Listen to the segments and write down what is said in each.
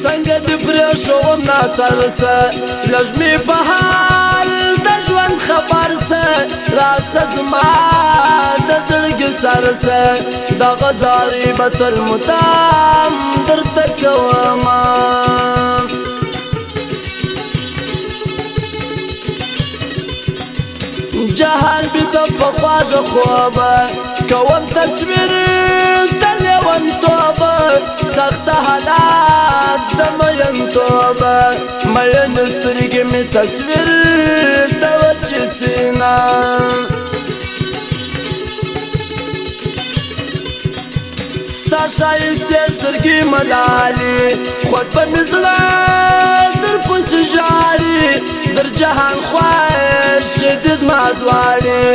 څنګه دې پرېښوم ناترسه لږ مې په حال د ژوند خبر سه راسه زما د زړګي سر سه دغه زارۍ به تل مدام درته کومه جهان بیده په خواږه خوبه کوم تصویر د لیونتوبه سخته حالات د مینتوبه مین سترګې مې تصویر د وچې سینه ستا ښایستې سترګې ملالې خود به مې زړه درپسې ژاړي در جهان خوښ دې زما دواړې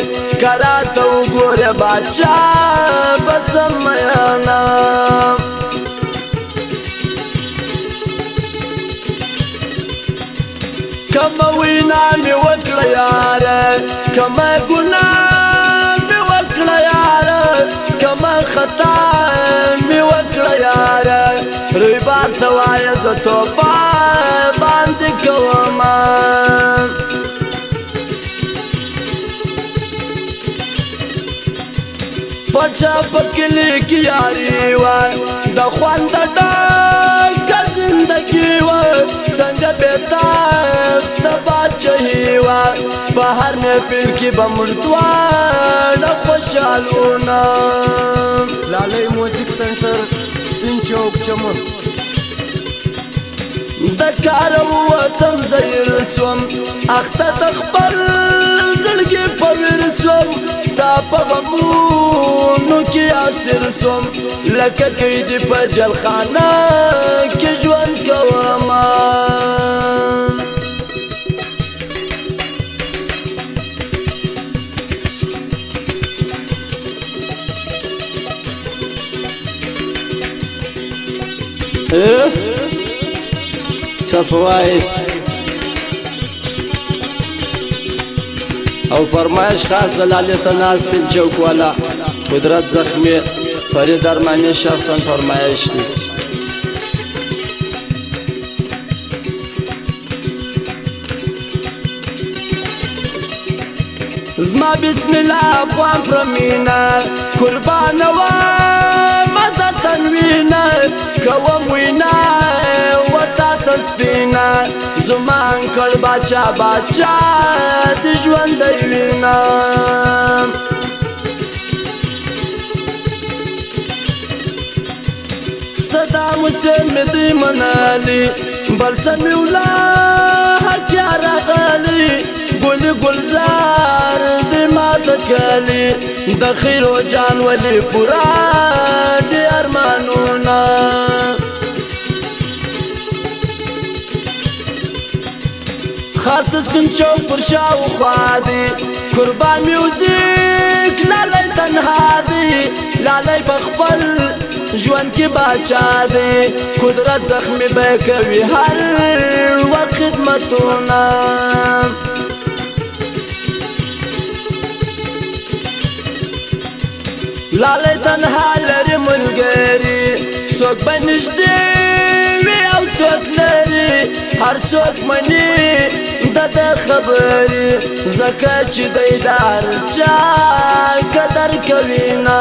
که راته وګورې باچا به زه مینه کمه وینا مې وکړه یاره کمه ګناه مې وکړه یاره کمه خطا مې وکړه یاره رویبار ته وایه زه توبه باندې کومه پټه په کلي کې یاري وه د خونده ډکه زندګي وه څنګه بېتخته باچهي وه په هر محفل کې به موږ دواړه خوشحالونه لالی موزیک سنټر سپین چوک چمن د کاره ووتم زیر سوم اخته د خپل زړګي په ویر سوم ستا په غمونو کې اسیر سوم لکه قیدي په جلخانه کې ژوند کومه صفوای او فرمایش خاص د لالې تناز سپین چوک والا قدرت زخمی فرید ارمانی شخصا فرمایش دی زما بسم الله افغان پرمینا قربان و مدد تنوینا کوم وینا وتا تسبینا زمان کړ باچا باچا د ژوند وینا صدام حسین مې دی منالي برسن مولا حکیا راغلی ګل ګلزار دې ماته کلی د خیرو جان ولی پورا دې ارمانونه خاص سپین چوک پر شاوخوا دی قربان میوزیک لالی تنها دی لالی په خپل ژوند کې باچا دی قدرت زخمی به کوي هر وخت خدمتونه لالی تنها لري ملګري څوک به نږدې وي او څوک لري هر څوک مني د خبرې ځکه چې دی د هر چا قدر کوي نه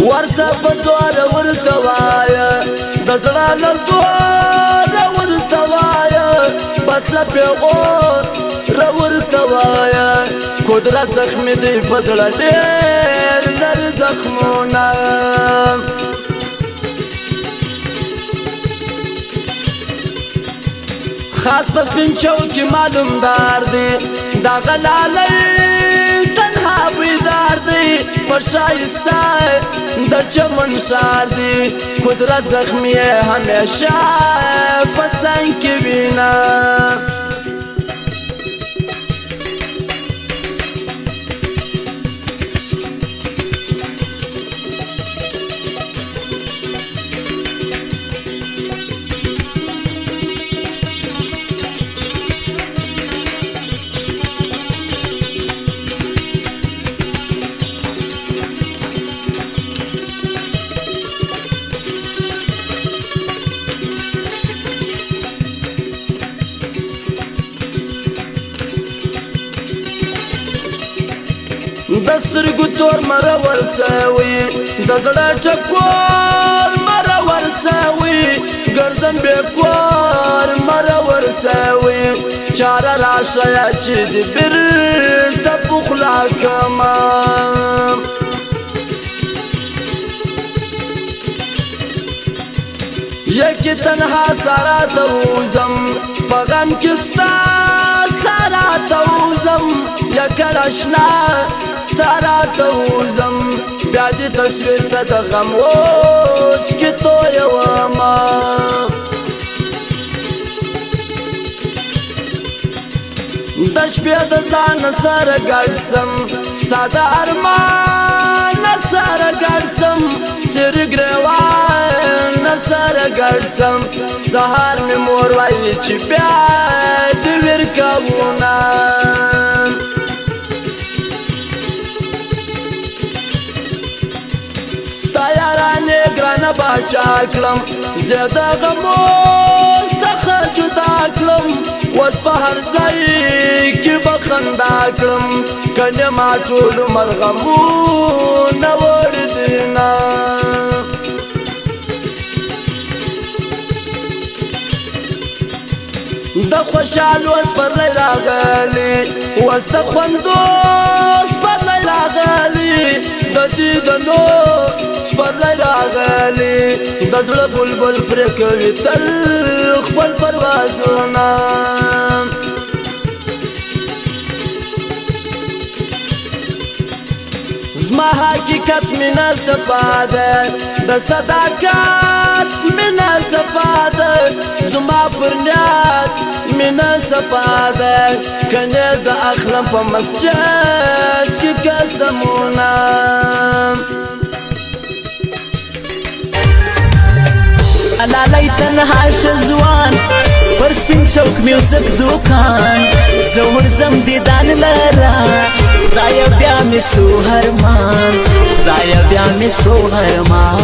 ورسه په زوره ورته وایه د زړه له زوره ورته وایه بس له پیغوره ورته وایه قدرت زخمی دی په زړه ډېر لري زخمونه خاص په سپین چوک کې معلوم دار دی دغه لالی تنها بیدار دی په ښایسته د چمن ښار دی قدرت زخمی همیشه په څنګ کې وینه دسترګو تور مرور سوي د زړه ټکور مرور سوي ګرځم بې کور مرور سوي چاره راشه چې د بیرته پخلا کما یکی تنها سارا ته وزم په غم کې ستا سارا ته وزم یکل اشنا سارا ته وزم بیا دې تصویر ته د غم اوڅکې تویومه د شپې د ځان سره ګډ سم ستا د ارمان سره ګډ سم څېر ګریوان سره ګډ سم سهار مې مور وایي چې بیا دې ورکوونه ستا یارانې ګرانه باچا کړم زه د غمو څخه جدا کړم اوس په هر ځای کې به خندا کړم کنې ما ټول مرغمونه وردینه د خوشحالو سپرلی راغلی اوس د خوندو سپرلی راغلی د دیدنو سپرلی راغلی د زړه بلبل پرې کوي تل خپل پروازونه زما حقیقت مینه صفا ده د صداقت مینه صفا ده زما پر نیت مینه صفا ده کنې زه اخلم په مسجد کې قسمونه لالی تنها شزوان پر سپین چوک میوزک دوکان زه ورځم دیدن لره خدایه بیا مې سو هرمان خدایه بیا مې سو هرمان